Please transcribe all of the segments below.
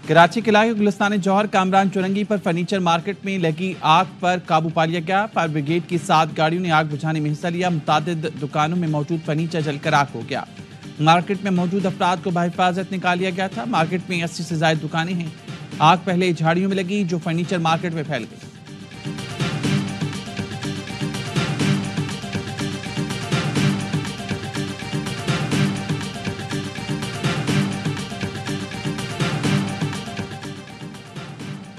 کراچی کے علاقے گلستان جوہر کامران چورنگی پر furniture market میں لگی آگ پر قابو پا لیا گیا۔ فائر بریگیڈ کی 7 گاڑیوں نے آگ بجھانے میں حصہ لیا۔ متعدد دکانوں میں موجود فرنیچر جل کر آگ ہو گیا۔ مارکیٹ میں موجود افراد کو بحفاظت نکال لیا گیا تھا۔ مارکیٹ میں 80 سے زائد دکانیں ہیں۔ آگ پہلے جھاڑیوں میں لگی جو فرنیچر مارکیٹ میں پھیل گئی۔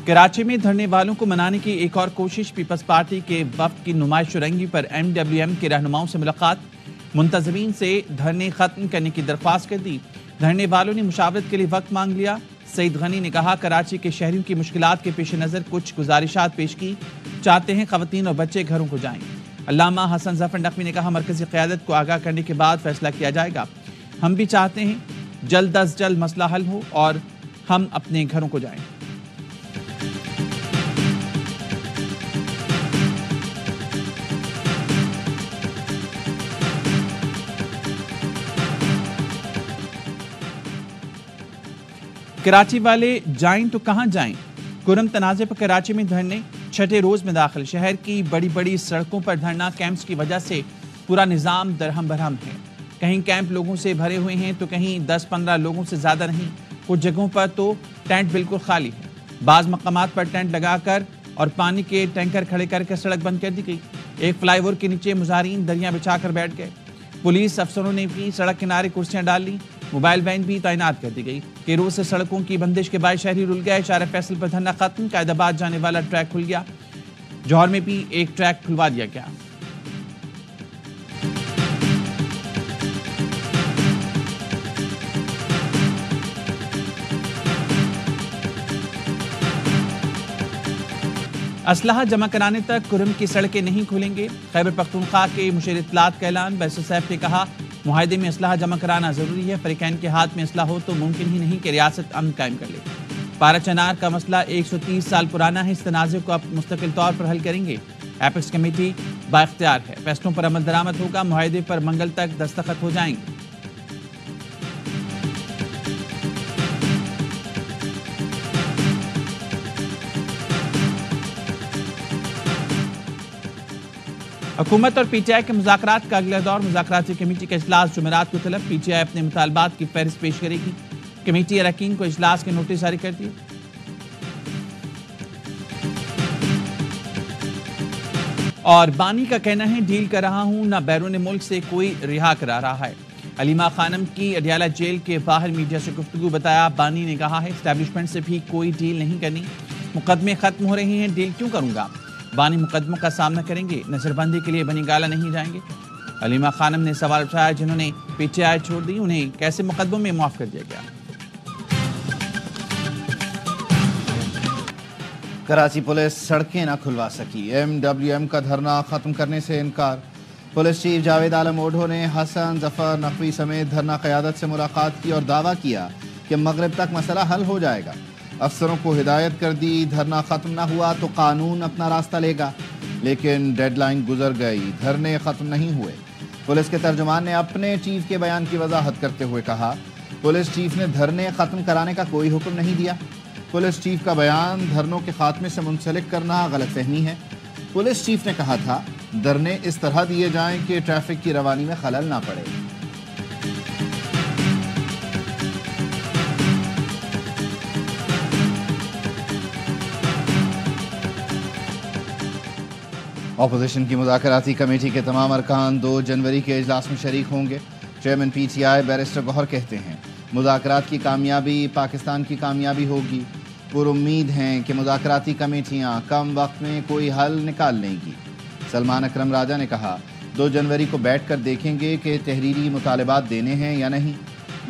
کراچی میں دھرنے والوں کو منانے کی ایک اور کوشش۔ پیپلز پارٹی کے وفد کی نمائش چورنگی پر MWM کے رہنماؤں سے ملاقات۔ منتظمین سے دھرنے ختم کرنے کی درخواست کر دی۔ دھرنے والوں نے مشاورت کے لیے وقت مانگ لیا۔ سعید غنی نے کہا کراچی کے شہریوں کی مشکلات کے پیش نظر کچھ گزارشات پیش کی۔ چاہتے ہیں خواتین اور بچے گھروں کو جائیں۔ علامہ حسن ظفر نقوی نے کہا مرکزی قیادت کو آگاہ کرنے کے بعد فیصلہ کیا جائے گا۔ ہم بھی چاہتے ہیں جلد از جلد مسئلہ حل ہو اور ہم اپنے گھروں کو جائیں۔ کراچی والے جائیں تو کہاں جائیں؟ کرم تنازع پر کراچی میں دھرنے 6 روز میں داخل۔ شہر کی بڑی بڑی سڑکوں پر دھرنا کیمپس کی وجہ سے پورا نظام درہم برہم ہے۔ کہیں کیمپ لوگوں سے بھرے ہوئے ہیں تو کہیں 10-15 لوگوں سے زیادہ نہیں۔ کچھ جگہوں پر تو ٹینٹ بالکل خالی ہے۔ بعض مقامات پر ٹینٹ لگا کر اور پانی کے ٹینکر کھڑے کر کے سڑک بند کر دی گئی۔ ایک فلائی اوور کے نیچے مظاہرین دریاں بچھا کر بیٹھ گئے۔ پولیس افسروں نے بھی سڑک کنارے کرسیاں ڈال لی۔ موبائل وین بھی تعینات کر دی گئی۔ کیرو سے سڑکوں کی بندش کے باعث شہری رل گئے۔ اشارہ فیصل پر دھرنا ختم۔ قائد آباد جانے والا ٹریک کھل گیا۔ جوہر میں بھی ایک ٹریک کھلوا دیا گیا۔ اسلحہ جمع کرانے تک کرم کی سڑکیں نہیں کھولیں گے۔ خیبر پختونخوا کے مشیر اطلاعات کا اعلان۔ بیسر سیف نے کہا معاہدے میں اسلحہ جمع کرانا ضروری ہے۔ فریقین کے ہاتھ میں اسلحہ ہو تو ممکن ہی نہیں کہ ریاست امن قائم کر لے۔ پارا چنار کا مسئلہ 130 سال پرانا ہے۔ اس تنازع کو اب مستقل طور پر حل کریں گے۔ ایپیکس کمیٹی بااختیار ہے۔ فیصلوں پر عمل درآمد ہوگا۔ معاہدے پر منگل تک دستخط ہو جائیں گے۔ حکومت اور پی ٹی آئی کے مذاکرات کا اگلا دور۔ مذاکراتی کمیٹی کا اجلاس جمعرات کو طلب۔ پی ٹی آئی اپنے مطالبات کی فہرست پیش کرے گی۔ کمیٹی اراکین کو اجلاس کے نوٹس جاری کر دیے۔ اور بانی کا کہنا ہے ڈیل کر رہا ہوں، نہ بیرون ملک سے کوئی رہا کرا رہا ہے۔ علیمہ خانم کی اڈیالہ جیل کے باہر میڈیا سے گفتگو۔ بتایا بانی نے کہا ہے اسٹیبلشمنٹ سے بھی کوئی ڈیل نہیں کرنی۔ مقدمے ختم ہو رہے ہیں، ڈیل کیوں کروں گا؟ بانی مقدموں کا سامنا کریں گے، نظر بندی کے لیے بنی گالہ نہیں جائیں گے۔ علیمہ خانم نے سوال اٹھایا جنہوں نے پی ٹی آئی چھوڑ دی انہیں کیسے مقدموں میں معاف کر دیا گیا؟ کراچی پولیس سڑکیں نہ کھلوا سکی۔ MWM کا دھرنا ختم کرنے سے انکار۔ پولیس چیف جاوید عالم اوڈھو نے حسن ظفر نقوی سمیت دھرنا قیادت سے ملاقات کی اور دعویٰ کیا کہ مغرب تک مسئلہ حل ہو جائے گا۔ افسروں کو ہدایت کر دی دھرنا ختم نہ ہوا تو قانون اپنا راستہ لے گا، لیکن ڈیڈ لائن گزر گئی، دھرنے ختم نہیں ہوئے۔ پولیس کے ترجمان نے اپنے چیف کے بیان کی وضاحت کرتے ہوئے کہا پولیس چیف نے دھرنے ختم کرانے کا کوئی حکم نہیں دیا۔ پولیس چیف کا بیان دھرنوں کے خاتمے سے منسلک کرنا غلط فہمی ہے۔ پولیس چیف نے کہا تھا دھرنے اس طرح دیے جائیں کہ ٹریفک کی روانی میں خلل نہ پڑے۔ اپوزیشن کی مذاکراتی کمیٹی کے تمام ارکان 2 جنوری کے اجلاس میں شریک ہوں گے۔ Chairman P T I barrister Gohar کہتے ہیں مذاکرات کی کامیابی پاکستان کی کامیابی ہوگی۔ پر امید ہیں کہ مذاکراتی کمیٹیاں کم وقت میں کوئی حل نکال لیں گی۔ سلمان اکرم راجہ نے کہا 2 جنوری کو بیٹھ کر دیکھیں گے کہ تحریری مطالبات دینے ہیں یا نہیں۔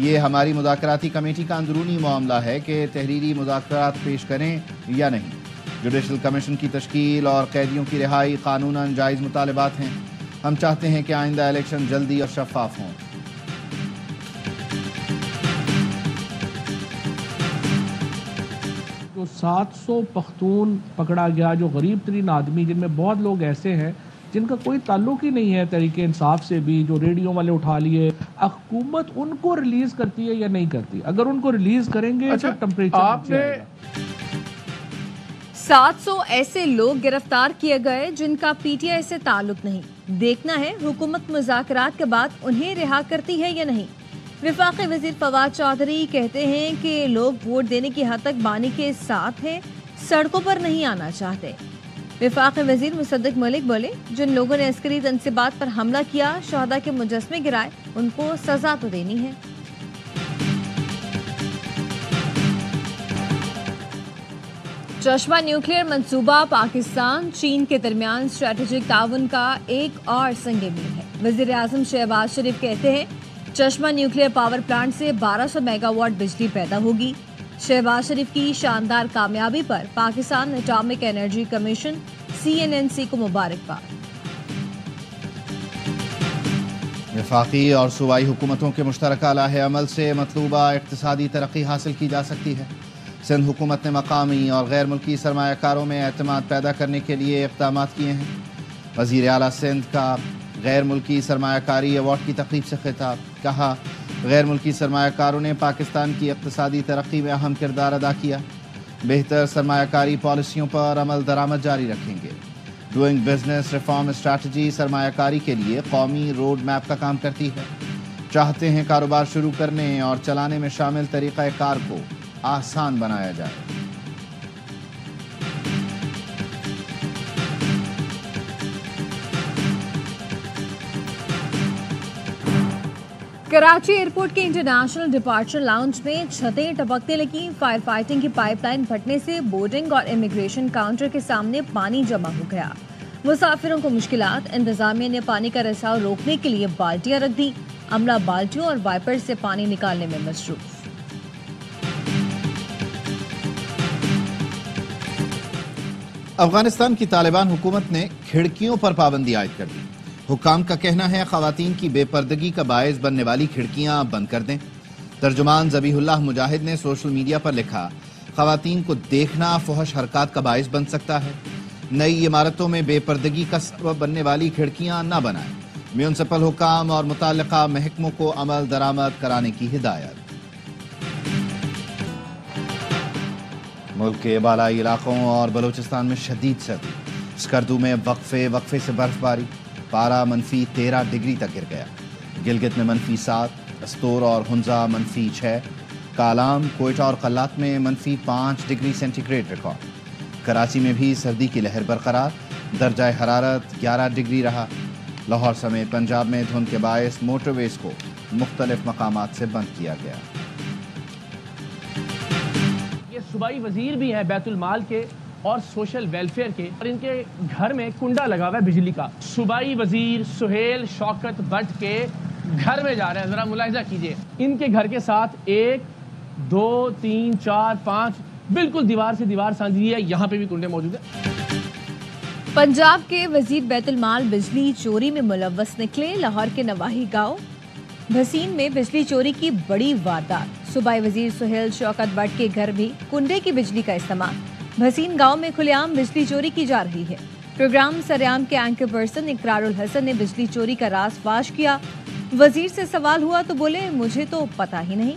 یہ ہماری مذاکراتی کمیٹی کا اندرونی معاملہ ہے کہ تحریری مذاکرات پیش کریں یا نہیں۔ جوڈیشل کمیشن کی تشکیل اور قیدیوں کی رہائی قانوناً جائز مطالبات ہیں۔ ہم چاہتے ہیں کہ آئندہ الیکشن جلدی اور شفاف ہوں۔ جو 700 پختون پکڑا گیا، جو غریب ترین آدمی، جن میں بہت لوگ ایسے ہیں جن کا کوئی تعلق ہی نہیں ہے تحریک انصاف سے بھی, جو ریڈیو والے اٹھا لیے. حکومت ان کو ریلیز کرتی ہے یا نہیں کرتی؟ اگر ان کو ریلیز کریں گے تو ٹمپریچر آپ نے 700 ایسے لوگ گرفتار کیے گئے جن کا پی ٹی آئی سے تعلق نہیں. دیکھنا ہے حکومت مذاکرات کے بعد انہیں رہا کرتی ہے یا نہیں. وفاقی وزیر فواد چودھری کہتے ہیں کہ لوگ ووٹ دینے کی حد تک بانی کے ساتھ ہیں, سڑکوں پر نہیں آنا چاہتے. وفاقی وزیر مصدق ملک بولے, جن لوگوں نے عسکری تنصیبات پر حملہ کیا, شہداء کے مجسمے گرائے, ان کو سزا تو دینی ہے. چشمہ نیوکلیئر منصوبہ پاکستان چین کے درمیان اسٹریٹجک تعاون کا ایک اور سنگ میل ہے. وزیر اعظم شہباز شریف کہتے ہیں چشمہ نیوکلیئر پاور پلانٹ سے 1200 میگا واٹ بجلی پیدا ہوگی. شہباز شریف کی شاندار کامیابی پر Pakistan atomic energy commission CNNC کو مبارکباد. وفاقی اور صوبائی حکومتوں کے مشترکہ لاحِ عمل سے مطلوبہ اقتصادی ترقی حاصل کی جا سکتی ہے. سندھ حکومت نے مقامی اور غیر ملکی سرمایہ کاروں میں اعتماد پیدا کرنے کے لیے اقدامات کیے ہیں. وزیر اعلیٰ سندھ کا غیر ملکی سرمایہ کاری ایوارڈ کی تقریب سے خطاب. کہا, غیر ملکی سرمایہ کاروں نے پاکستان کی اقتصادی ترقی میں اہم کردار ادا کیا. بہتر سرمایہ کاری پالیسیوں پر عمل درآمد جاری رکھیں گے. ڈوئنگ بزنس ریفارم اسٹریٹجی سرمایہ کاری کے لیے قومی روڈ میپ کا کام کرتی ہے. چاہتے ہیں کاروبار شروع کرنے اور چلانے میں شامل طریقہ کار کو آسان بنایا جائے. کراچی ایئرپورٹ کے انٹرنیشنل ڈپارچر لاؤنج میں چھتیں ٹپکنے لگیں. فائر فائٹنگ کی پائپ لائن پھٹنے سے بورڈنگ اور امیگریشن کاؤنٹر کے سامنے پانی جمع ہو گیا. مسافروں کو مشکلات. انتظامیہ نے پانی کا رساؤ روکنے کے لیے بالٹیاں رکھ دی. عملہ بالٹیوں اور وائپر سے پانی نکالنے میں مصروف. افغانستان کی طالبان حکومت نے کھڑکیوں پر پابندی عائد کر دی. حکام کا کہنا ہے خواتین کی بے پردگی کا باعث بننے والی کھڑکیاں بند کر دیں. ترجمان ذبیح اللہ مجاہد نے سوشل میڈیا پر لکھا, خواتین کو دیکھنا فحش حرکات کا باعث بن سکتا ہے. نئی عمارتوں میں بے پردگی کا سبب بننے والی کھڑکیاں نہ بنائیں. میونسپل حکام اور متعلقہ محکموں کو عمل درآمد کرانے کی ہدایت. ملک کے بالائی علاقوں اور بلوچستان میں شدید سردی. اسکردو میں وقفے سے برف باری. پارہ -13 ڈگری تک گر گیا. گلگت میں -7, استور اور ہنزا -6, کالام, کوئٹہ اور قلات میں -5 degree centigrade record. Karachi میں بھی سردی کی لہر برقرار. درجہ حرارت 11 ڈگری رہا. لاہور سمیت پنجاب میں دھند کے باعث موٹر ویز کو مختلف مقامات سے بند کیا گیا. یہ صوبائی وزیر بھی ہیں بیت المال کے اور سوشل ویلفیئر کے, اور ان کے گھر میں کنڈا لگا ہوا ہے بجلی کا. صوبائی وزیر سہیل شوکت بٹ کے گھر میں جا رہے ہیں, ذرا ملاحظہ کیجئے. ان کے گھر کے ساتھ 1 2 3 4 5 بالکل دیوار سے دیوار سانجھی ہے. یہاں پہ بھی کنڈے موجود ہیں. پنجاب کے وزیر بیت المال بجلی چوری میں ملوث نکلے. لاہور کے نواحی گاؤں بھسین میں بجلی چوری کی بڑی واردات. صوبائی وزیر سہیل شوکت بٹ کے گھر بھی کنڈے کی بجلی کا استعمال. بھسین گاؤں میں کھلے عام بجلی چوری کی جا رہی ہے. پروگرام سریام کے اینکر پرسن اقرار الحسن نے بجلی چوری کا راز فاش کیا. وزیر سے سوال ہوا تو بولے, مجھے تو پتہ ہی نہیں.